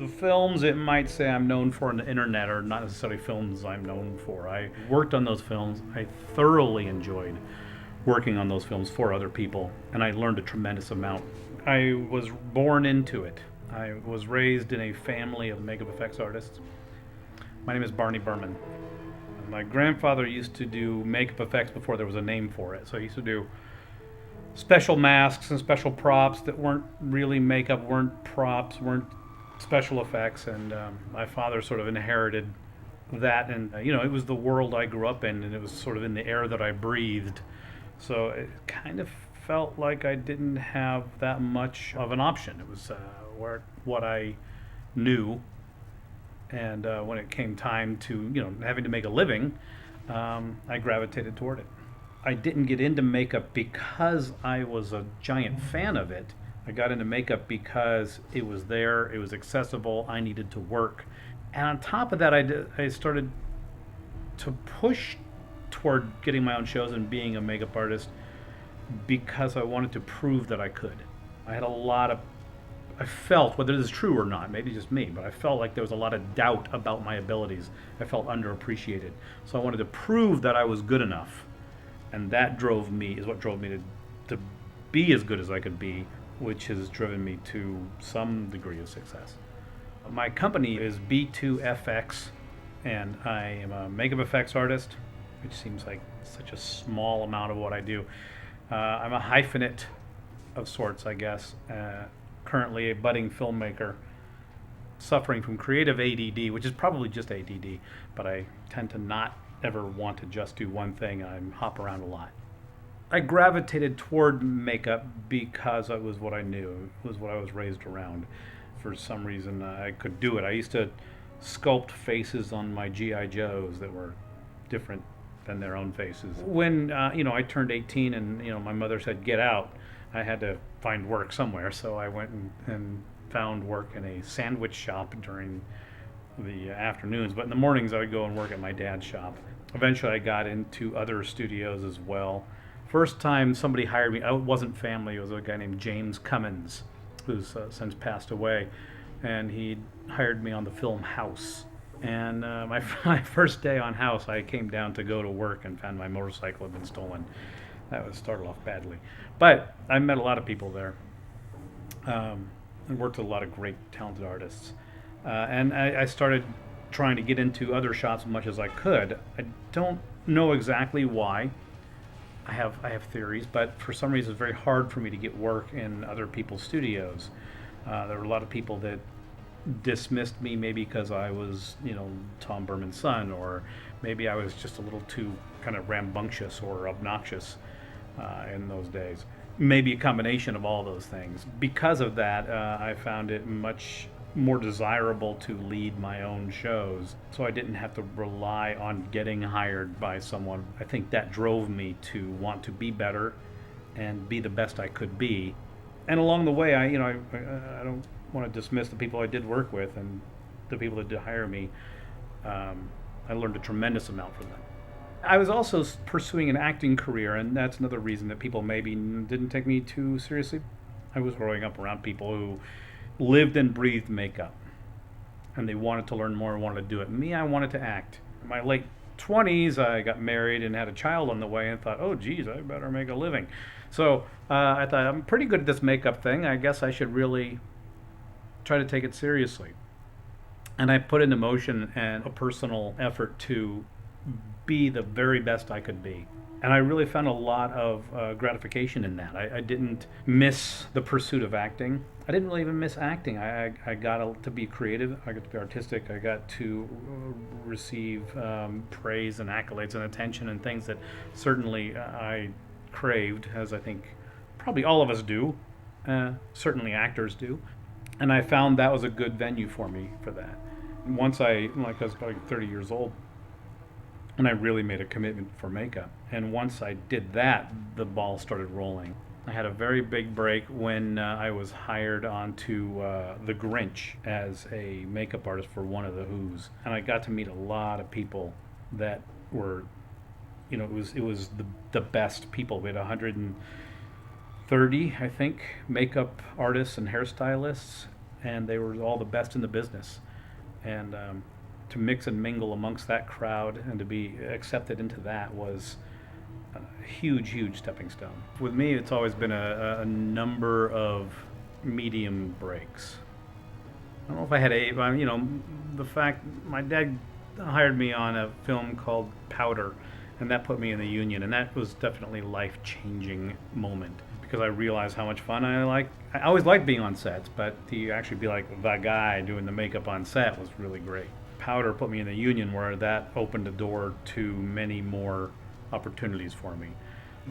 The films, it might say I'm known for on the internet are not necessarily films I'm known for. I worked on those films. I thoroughly enjoyed working on those films for other people, and I learned a tremendous amount. I was born into it. I was raised in a family of makeup effects artists. My name is Barney Burman. My grandfather used to do makeup effects before there was a name for it. So he used to do special masks and special props that weren't really makeup, weren't props, weren't special effects. And my father sort of inherited that. And, it was the world I grew up in, and it was sort of in the air that I breathed. So it kind of felt like I didn't have that much of an option. It was what I knew. And when it came time to, having to make a living, I gravitated toward it. I didn't get into makeup because I was a giant fan of it. I got into makeup because it was there, it was accessible, I needed to work. And on top of that, I started to push toward getting my own shows and being a makeup artist because I wanted to prove that I could. I felt, whether this is true or not, maybe just me, but I felt like there was a lot of doubt about my abilities. I felt underappreciated. So I wanted to prove that I was good enough. And that is what drove me to be as good as I could be, which has driven me to some degree of success. My company is B2FX, and I am a makeup effects artist, which seems like such a small amount of what I do. I'm a hyphenate of sorts, I guess. Currently a budding filmmaker suffering from creative ADD, which is probably just ADD, but I tend to not ever want to just do one thing. I hop around a lot. I gravitated toward makeup because it was what I knew. It was what I was raised around. For some reason, I could do it. I used to sculpt faces on my G.I. Joes that were different than their own faces. When I turned 18 and my mother said, get out, I had to find work somewhere, so I went and found work in a sandwich shop during the afternoons, but in the mornings I would go and work at my dad's shop. Eventually I got into other studios as well. First time somebody hired me, it wasn't family, it was a guy named James Cummins, who's since passed away, and he hired me on the film House. And my first day on House, I came down to go to work and found my motorcycle had been stolen. That was started off badly. But I met a lot of people there and worked with a lot of great, talented artists. And I started trying to get into other shops as much as I could. I don't know exactly why. I have theories, but for some reason it's very hard for me to get work in other people's studios. There were a lot of people that dismissed me maybe because I was, Tom Burman's son, or maybe I was just a little too kind of rambunctious or obnoxious in those days. Maybe a combination of all those things. Because of that, I found it much more desirable to lead my own shows, so I didn't have to rely on getting hired by someone. I think that drove me to want to be better and be the best I could be. And along the way, I don't want to dismiss the people I did work with and the people that did hire me. I learned a tremendous amount from them. I was also pursuing an acting career, and that's another reason that people maybe didn't take me too seriously. I was growing up around people who lived and breathed makeup, and they wanted to learn more and wanted to do it. Me, I wanted to act. In my late 20s, I got married and had a child on the way and thought, oh geez, I better make a living. So I thought, I'm pretty good at this makeup thing. I guess I should really try to take it seriously. And I put into motion a personal effort to be the very best I could be. And I really found a lot of gratification in that. I didn't miss the pursuit of acting. I didn't really even miss acting. I got to be creative. I got to be artistic. I got to receive praise and accolades and attention and things that certainly I craved, as I think probably all of us do. Certainly actors do. And I found that was a good venue for me for that. Once I was probably 30 years old, and I really made a commitment for makeup. And once I did that, the ball started rolling. I had a very big break when I was hired onto The Grinch as a makeup artist for one of the Who's. And I got to meet a lot of people that were, it was the best people. We had 130, I think, makeup artists and hairstylists. and they were all the best in the business. And to mix and mingle amongst that crowd and to be accepted into that was a huge, huge stepping stone. With me, it's always been a number of medium breaks. I don't know if I had the fact my dad hired me on a film called Powder, and that put me in the union, and that was definitely a life-changing moment because I realized how much fun I like. I always liked being on sets, but to actually be like the guy doing the makeup on set was really great. Powder put me in the union where that opened the door to many more opportunities for me.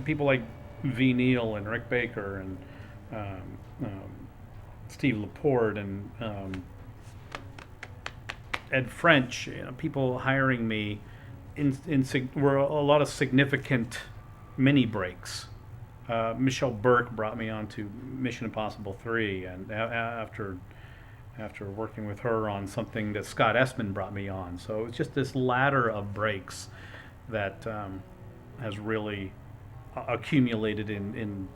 People like V. Neal and Rick Baker and Steve Laporte and Ed French, people hiring me were a lot of significant mini breaks. Michelle Burke brought me on to Mission Impossible 3, and after working with her on something that Scott Essman brought me on. So it's just this ladder of breaks that has really accumulated in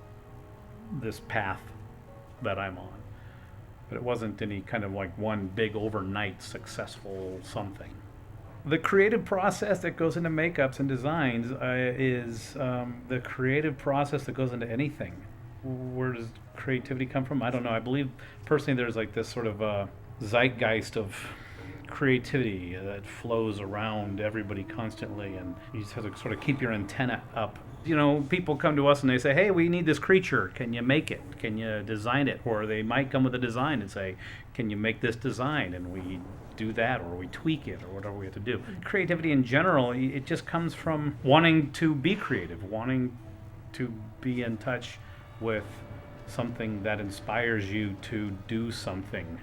this path that I'm on. But it wasn't any kind of like one big overnight successful something. The creative process that goes into makeups and designs is the creative process that goes into anything. Where does creativity come from? I don't know. I believe personally there's like this sort of zeitgeist of creativity that flows around everybody constantly, and you just have to sort of keep your antenna up. People come to us and they say, hey, we need this creature. Can you make it? Can you design it? Or they might come with a design and say, can you make this design? And we do that, or we tweak it, or whatever we have to do. Creativity in general, it just comes from wanting to be creative, wanting to be in touch with something that inspires you to do something,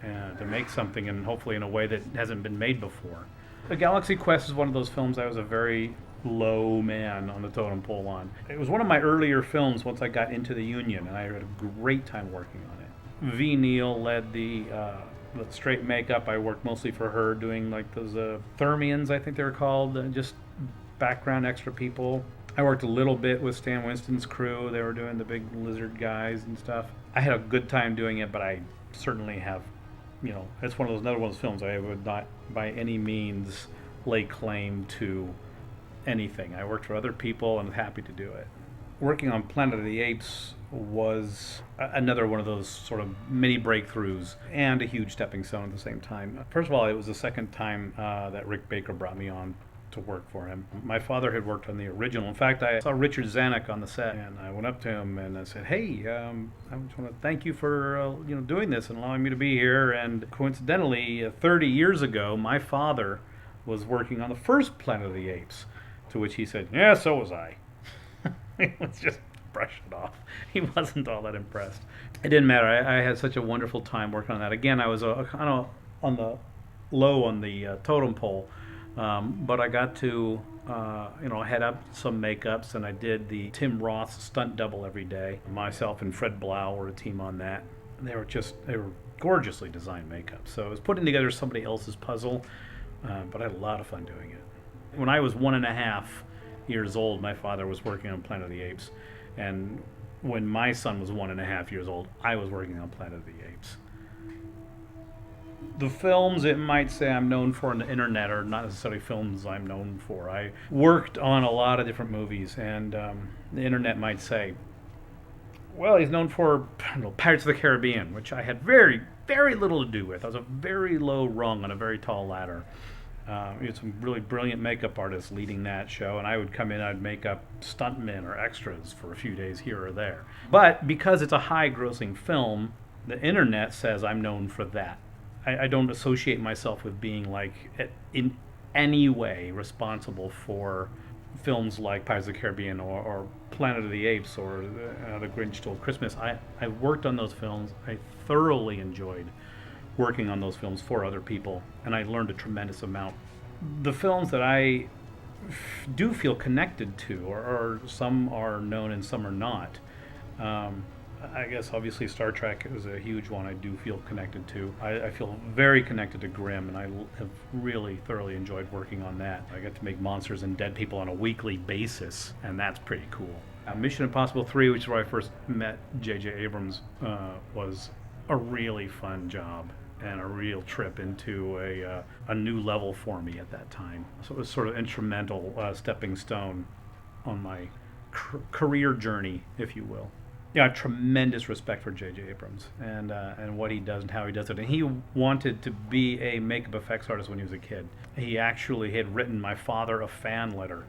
to make something, and hopefully in a way that hasn't been made before. The Galaxy Quest is one of those films I was a very low man on the totem pole on. It was one of my earlier films once I got into the union, and I had a great time working on it. V. Neal led the straight makeup. I worked mostly for her doing like those Thermians, I think they were called, just background extra people. I worked a little bit with Stan Winston's crew. They were doing the big lizard guys and stuff. I had a good time doing it, but I certainly have, it's another one of those films I would not by any means lay claim to anything. I worked for other people and was happy to do it. Working on Planet of the Apes was another one of those sort of mini breakthroughs and a huge stepping stone at the same time. First of all, it was the second time that Rick Baker brought me on to work for him. My father had worked on the original. In fact, I saw Richard Zanuck on the set, and I went up to him and I said, hey, I just want to thank you for doing this and allowing me to be here. And coincidentally, 30 years ago, my father was working on the first Planet of the Apes, to which he said, yeah, so was I. Let's just brush it off. He wasn't all that impressed. It didn't matter. I had such a wonderful time working on that. Again, I was kind of on the low on the totem pole, but I got to head up some makeups, and I did the Tim Roth stunt double every day. Myself and Fred Blau were a team on that. They were gorgeously designed makeup. So it was putting together somebody else's puzzle, but I had a lot of fun doing it. When I was 1.5 years old, my father was working on Planet of the Apes, and when my son was 1.5 years old, I was working on Planet of the Apes. The films, it might say I'm known for on the internet, are not necessarily films I'm known for. I worked on a lot of different movies, and the internet might say, well, he's known for Pirates of the Caribbean, which I had very, very little to do with. I was a very low rung on a very tall ladder. We had some really brilliant makeup artists leading that show, and I would come in, I'd make up stuntmen or extras for a few days here or there. But because it's a high-grossing film, the internet says I'm known for that. I don't associate myself with being in any way responsible for films like Pirates of the Caribbean or Planet of the Apes or the Grinch Who Stole Christmas. I worked on those films. I thoroughly enjoyed working on those films for other people, and I learned a tremendous amount. The films that I do feel connected to, or some are known and some are not. I guess obviously Star Trek is a huge one I do feel connected to. I feel very connected to Grimm, and I have really thoroughly enjoyed working on that. I get to make monsters and dead people on a weekly basis, and that's pretty cool. Mission Impossible 3, which is where I first met J.J. Abrams, was a really fun job and a real trip into a new level for me at that time. So it was sort of instrumental stepping stone on my career journey, if you will. Yeah, I have tremendous respect for J.J. Abrams and what he does and how he does it. And he wanted to be a makeup effects artist when he was a kid. He actually had written my father a fan letter,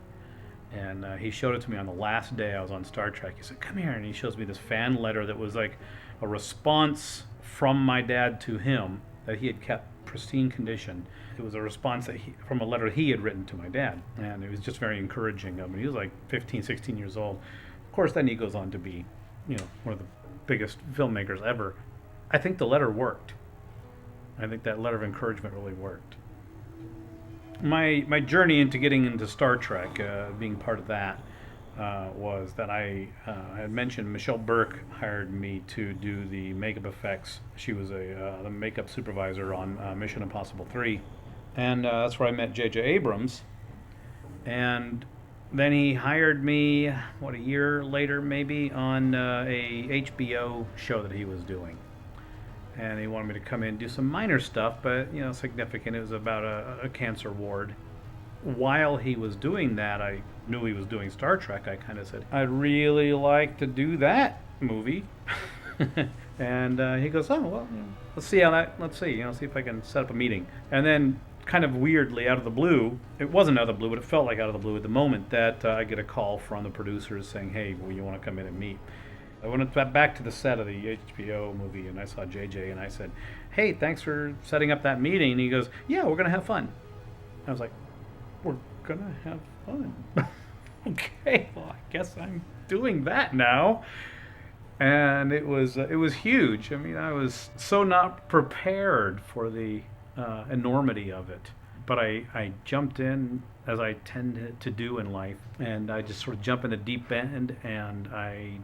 and he showed it to me on the last day I was on Star Trek. He said, "Come here," and he shows me this fan letter that was like a response from my dad to him that he had kept pristine condition. It was a response from a letter he had written to my dad, and it was just very encouraging of him. He was like 15, 16 years old. Of course, then he goes on to be, one of the biggest filmmakers ever. I think the letter worked. I think that letter of encouragement really worked. My journey into getting into Star Trek, being part of that, was that I had mentioned Michelle Burke hired me to do the makeup effects. She was the makeup supervisor on Mission Impossible 3. And that's where I met J.J. Abrams. And then he hired me, a year later maybe, on a HBO show that he was doing. And he wanted me to come in and do some minor stuff, but, significant. It was about a cancer ward. While he was doing that, I knew he was doing Star Trek. I kind of said, "I'd really like to do that movie." And he goes, "Oh, well, let's see see if I can set up a meeting." And then, kind of weirdly, out of the blue, it wasn't out of the blue, but it felt like out of the blue at the moment, that I get a call from the producers saying, "Hey, well, you want to come in and meet?" I went back to the set of the HBO movie, and I saw JJ, and I said, "Hey, thanks for setting up that meeting." And he goes, "Yeah, we're going to have fun." I was like, "We're going to have fun?" Okay, well, I guess I'm doing that now. And it was huge. I mean, I was so not prepared for the enormity of it. But I jumped in, as I tend to do in life, and I just sort of jump in the deep end, and I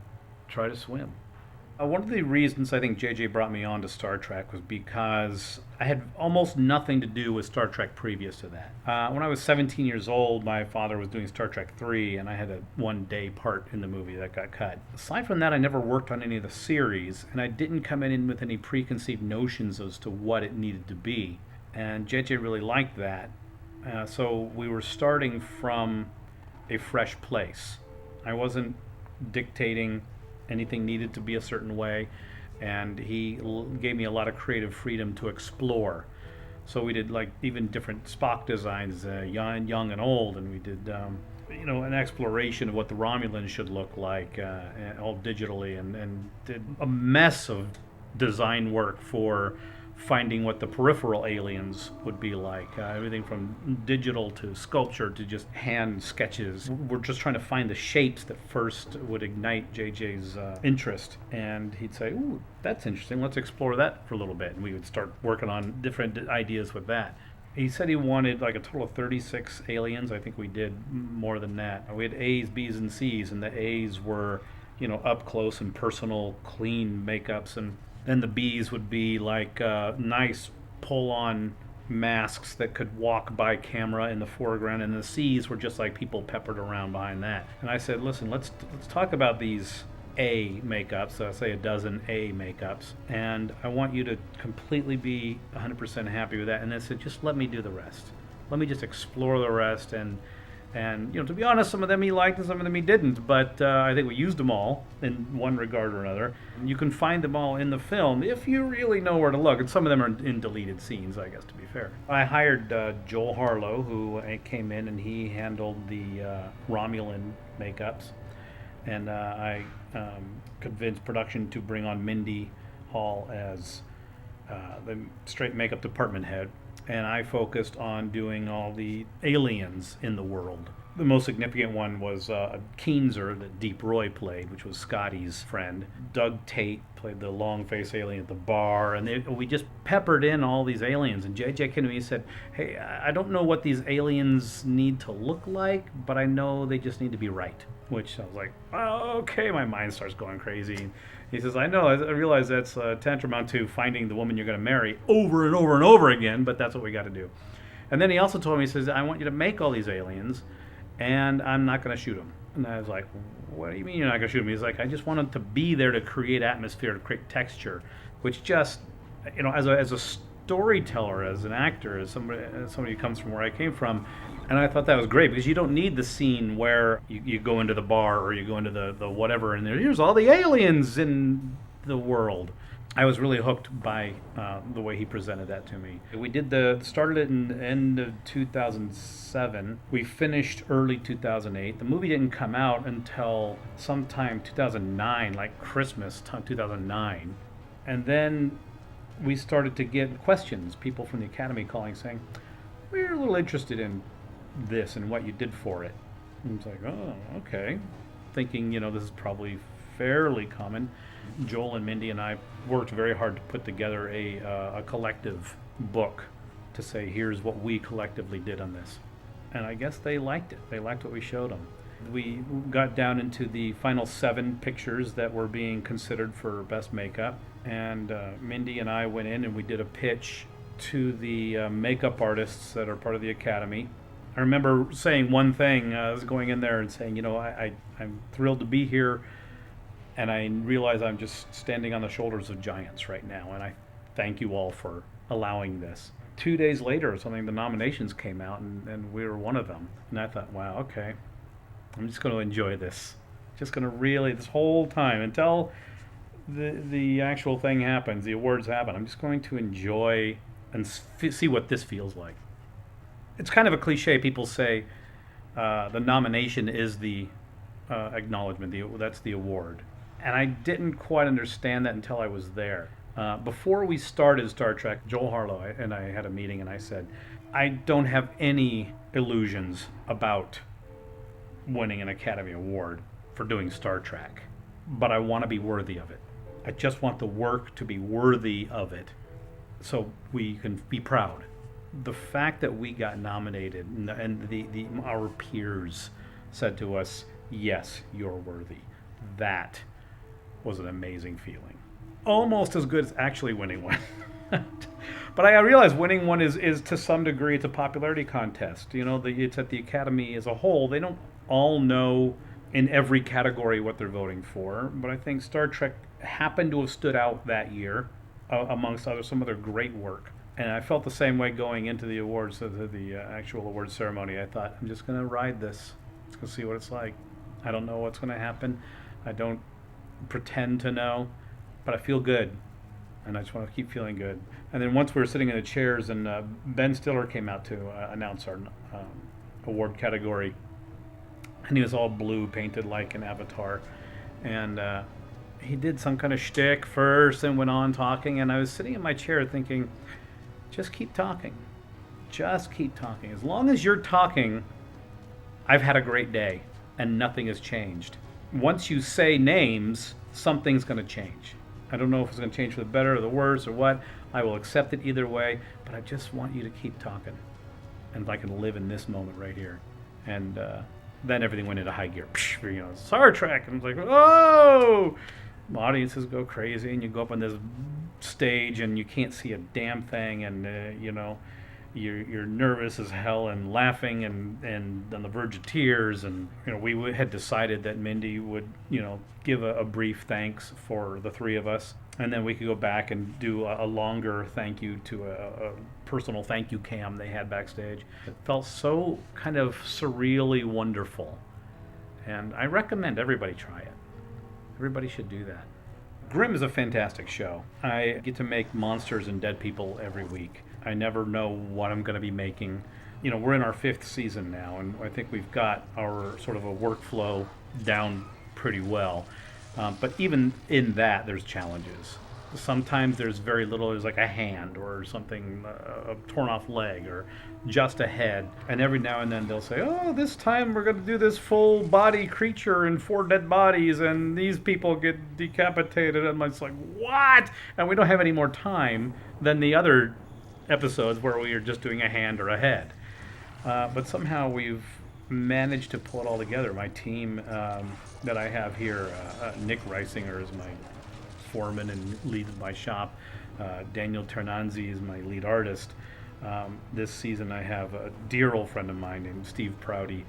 try to swim. One of the reasons I think JJ brought me on to Star Trek was because I had almost nothing to do with Star Trek previous to that. When I was 17 years old, my father was doing Star Trek 3, and I had a one-day part in the movie that got cut. Aside from that, I never worked on any of the series, and I didn't come in with any preconceived notions as to what it needed to be. And JJ really liked that. So we were starting from a fresh place. I wasn't dictating anything needed to be a certain way, and he gave me a lot of creative freedom to explore. So we did even different Spock designs, young and old, and we did an exploration of what the Romulans should look like, all digitally, and did a mess of design work for finding what the peripheral aliens would be like. Everything from digital to sculpture to just hand sketches. We're just trying to find the shapes that first would ignite JJ's interest. And he'd say, "Ooh, that's interesting. Let's explore that for a little bit." And we would start working on different ideas with that. He said he wanted a total of 36 aliens. I think we did more than that. We had A's, B's, and C's, and the A's were, up close and personal, clean makeups, and then the B's would be nice pull-on masks that could walk by camera in the foreground, and the C's were just like people peppered around behind that. And I said, "Listen, let's talk about these A makeups, say a dozen A makeups, and I want you to completely be 100% happy with that." And I said, "Just let me do the rest. Let me just explore the rest." And to be honest, some of them he liked and some of them he didn't, but I think we used them all in one regard or another. You can find them all in the film if you really know where to look, and some of them are in deleted scenes, I guess, to be fair. I hired Joel Harlow, who came in, and he handled the Romulan makeups, and I convinced production to bring on Mindy Hall as the straight makeup department head. And I focused on doing all the aliens in the world. The most significant one was Keenser that Deep Roy played, which was Scotty's friend. Doug Tate played the long-faced alien at the bar, and we just peppered in all these aliens. And JJ came to me and said, "Hey, I don't know what these aliens need to look like, but I know they just need to be right." Which I was like, "Oh, okay," my mind starts going crazy. He says, "I know, I realize that's tantamount to finding the woman you're going to marry over and over and over again, but that's what we got to do." And then he also told me, he says, "I want you to make all these aliens, and I'm not going to shoot them. And I was like, what do you mean you're not going to shoot him? He's like, I just wanted to be there to create atmosphere, to create texture, which just, as a storyteller, as an actor, as somebody who comes from where I came from, and I thought that was great because you don't need the scene where you go into the bar or you go into the whatever, and here's all the aliens in the world. I was really hooked by the way he presented that to me. We started it in the end of 2007. We finished early 2008. The movie didn't come out until sometime 2009, like Christmas 2009. And then we started to get questions, people from the Academy calling saying, we're a little interested in this and what you did for it. And it's like, oh, okay. Thinking, this is probably fairly common. Joel and Mindy and I worked very hard to put together a collective book to say, here's what we collectively did on this. And I guess they liked it. They liked what we showed them. We got down into the final 7 pictures that were being considered for best makeup. And Mindy and I went in and we did a pitch to the makeup artists that are part of the Academy. I remember saying one thing, I was going in there and saying, I'm thrilled to be here. And I realize I'm just standing on the shoulders of giants right now, and I thank you all for allowing this. 2 days later or something, the nominations came out, and we were one of them. And I thought, wow, okay, I'm just going to enjoy this. Just going to really, this whole time, until the actual thing happens, the awards happen, I'm just going to enjoy and see what this feels like. It's kind of a cliche. People say the nomination is the acknowledgement, that's the award. And I didn't quite understand that until I was there. Before we started Star Trek, Joel Harlow and I had a meeting, and I said, I don't have any illusions about winning an Academy Award for doing Star Trek, but I want to be worthy of it. I just want the work to be worthy of it so we can be proud. The fact that we got nominated and our peers said to us, yes, you're worthy. That was an amazing feeling. Almost as good as actually winning one. But I realize winning one is to some degree, it's a popularity contest. It's at the Academy as a whole. They don't all know in every category what they're voting for. But I think Star Trek happened to have stood out that year amongst some other great work. And I felt the same way going into the awards, the actual awards ceremony. I thought, I'm just going to ride this. Just going to see what it's like. I don't know what's going to happen. I don't pretend to know, but I feel good, and I just want to keep feeling good. And then once we were sitting in the chairs, and Ben Stiller came out to announce our award category, and he was all blue, painted like an avatar, and he did some kind of shtick first and went on talking, and I was sitting in my chair thinking, just keep talking. Just keep talking. As long as you're talking, I've had a great day, and nothing has changed. Once you say names, something's going to change. I don't know if it's going to change for the better or the worse or what. I will accept it either way, but I just want you to keep talking. And if I can live in this moment right here. And then everything went into high gear. Star Trek. And it's like, oh! Audiences go crazy, and you go up on this stage, and you can't see a damn thing, and, you're nervous as hell and laughing and on the verge of tears. And we had decided that Mindy would give a brief thanks for the 3 of us, and then we could go back and do a longer thank you to a personal thank you cam they had backstage. It felt so kind of surreally wonderful, and I recommend everybody try it. Everybody should do that. Grimm is a fantastic show. I get to make monsters and dead people every week. I never know what I'm going to be making. We're in our 5th season now, and I think we've got our sort of a workflow down pretty well. But even in that, there's challenges. Sometimes there's very little. There's like a hand or something, a torn off leg or just a head. And every now and then they'll say, oh, this time we're going to do this full body creature and 4 dead bodies and these people get decapitated. And it's like, what? And we don't have any more time than the other episodes where we are just doing a hand or a head. But somehow we've managed to pull it all together. My team that I have here, Nick Reisinger is my foreman and leads my shop. Daniel Ternanzi is my lead artist. This season I have a dear old friend of mine named Steve Prouty,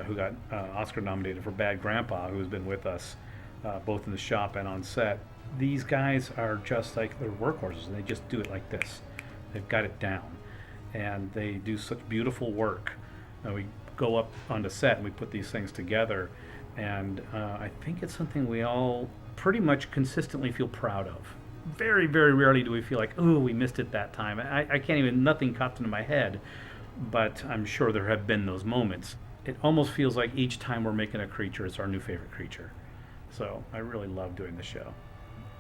who got Oscar nominated for Bad Grandpa, who's been with us both in the shop and on set. These guys are just like, they're workhorses, and they just do it like this. They've got it down, and they do such beautiful work. We go up onto set and we put these things together, and I think it's something we all pretty much consistently feel proud of. Very, very rarely do we feel like, oh, we missed it that time. I can't even, nothing pops into my head, but I'm sure there have been those moments. It almost feels like each time we're making a creature, it's our new favorite creature. So I really love doing the show.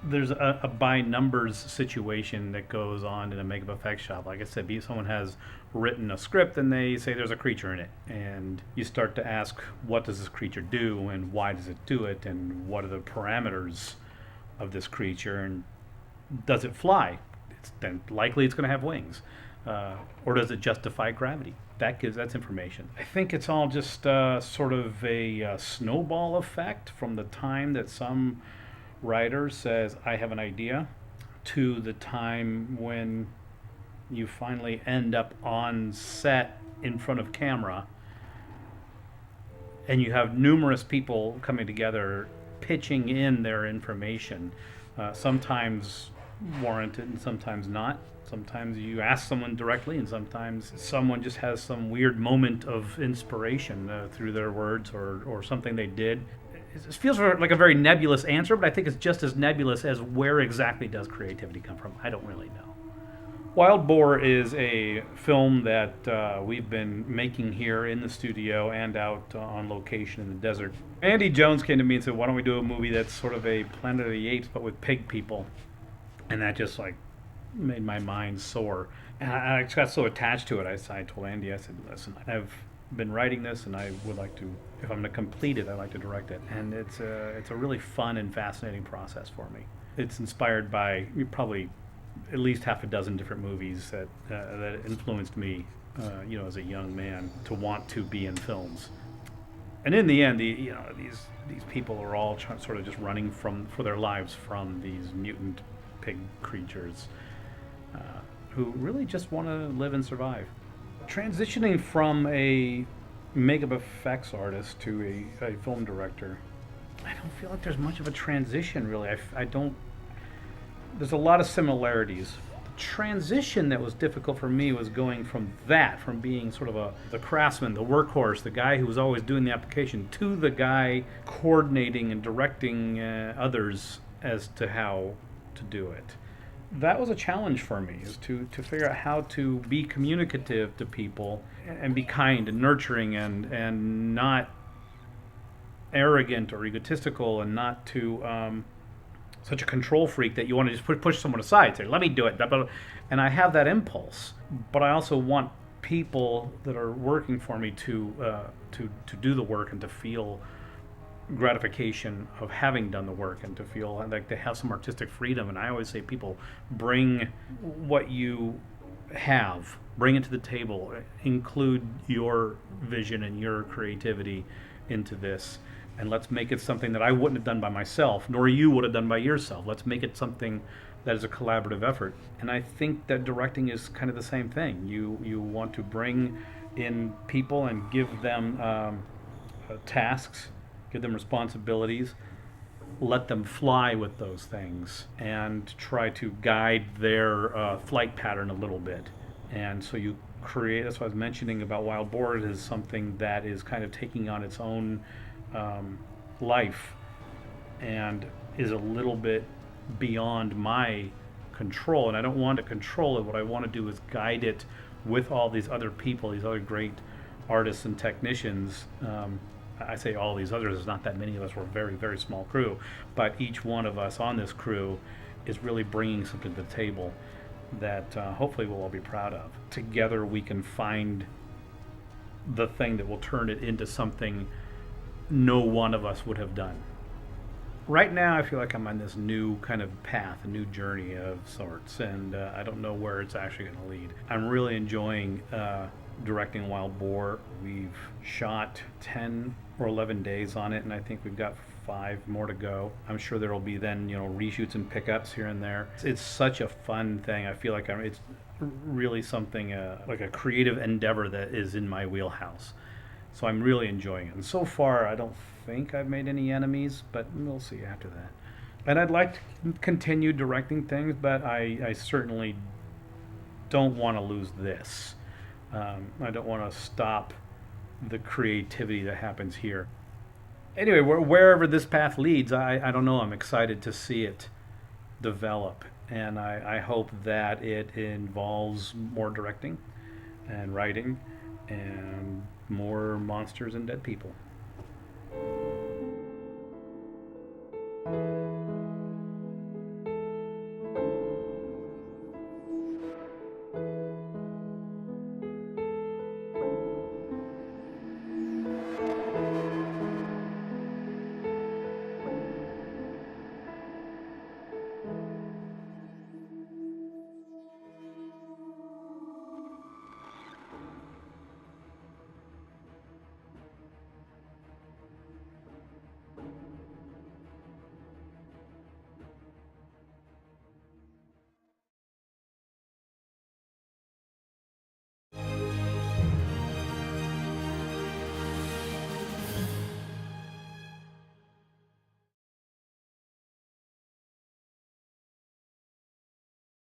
There's a by numbers situation that goes on in a makeup effects shop. Like I said, someone has written a script and they say there's a creature in it, and you start to ask, what does this creature do, and why does it do it, and what are the parameters of this creature, and does it fly? Then likely it's going to have wings, or does it justify gravity? That's information. I think it's all just sort of a snowball effect from the time that some writer says, I have an idea, to the time when you finally end up on set in front of camera and you have numerous people coming together pitching in their information, sometimes warranted and sometimes not. Sometimes you ask someone directly, and sometimes someone just has some weird moment of inspiration through their words or something they did. It feels like a very nebulous answer, but I think it's just as nebulous as where exactly does creativity come from. I don't really know. Wild Boar is a film that we've been making here in the studio and out on location in the desert. Andy Jones came to me and said, why don't we do a movie that's sort of a Planet of the Apes but with pig people? And that just like made my mind soar. And I just got so attached to it. I told Andy, I said, listen, I've been writing this and I would like to, if I'm going to complete it, I'd like to direct it. And it's a really fun and fascinating process for me. It's inspired by probably at least half a dozen different movies that influenced me, as a young man to want to be in films. And in the end, these people are all sort of just running for their lives from these mutant pig creatures who really just want to live and survive. Transitioning from a makeup effects artist to a film director, I don't feel like there's much of a transition, really. I don't. There's a lot of similarities. The transition that was difficult for me was going from being sort of the craftsman, the workhorse, the guy who was always doing the application, to the guy coordinating and directing others as to how to do it. That was a challenge for me, is to figure out how to be communicative to people and be kind and nurturing and not arrogant or egotistical, and not to such a control freak that you want to just push someone aside, say, let me do it. And I have that impulse, but I also want people that are working for me to do the work and to feel gratification of having done the work, and to feel like they have some artistic freedom. And I always say, people, bring what you have, bring it to the table, include your vision and your creativity into this, and let's make it something that I wouldn't have done by myself, nor you would have done by yourself. Let's make it something that is a collaborative effort. And I think that directing is kind of the same thing. You want to bring in people and give them tasks, give them responsibilities, let them fly with those things, and try to guide their flight pattern a little bit. And so you create, that's what I was mentioning about Wild Boar, is something that is kind of taking on its own life and is a little bit beyond my control. And I don't want to control it. What I want to do is guide it with all these other people, these other great artists and technicians. I say all these others, there's not that many of us, we're a very, very small crew, but each one of us on this crew is really bringing something to the table that hopefully we'll all be proud of. Together we can find the thing that will turn it into something no one of us would have done. Right now I feel like I'm on this new kind of path, a new journey of sorts, and I don't know where it's actually going to lead. I'm really enjoying directing Wild Boar. We've shot 10 or 11 days on it, and I think we've got 5 more to go. I'm sure there will be then, reshoots and pickups here and there. It's such a fun thing. I feel like it's really something like a creative endeavor that is in my wheelhouse. So I'm really enjoying it. And so far, I don't think I've made any enemies, but we'll see after that. And I'd like to continue directing things, but I certainly don't want to lose this. I don't want to stop the creativity that happens here. Anyway, wherever this path leads, I don't know. I'm excited to see it develop. And I hope that it involves more directing and writing and more monsters and dead people.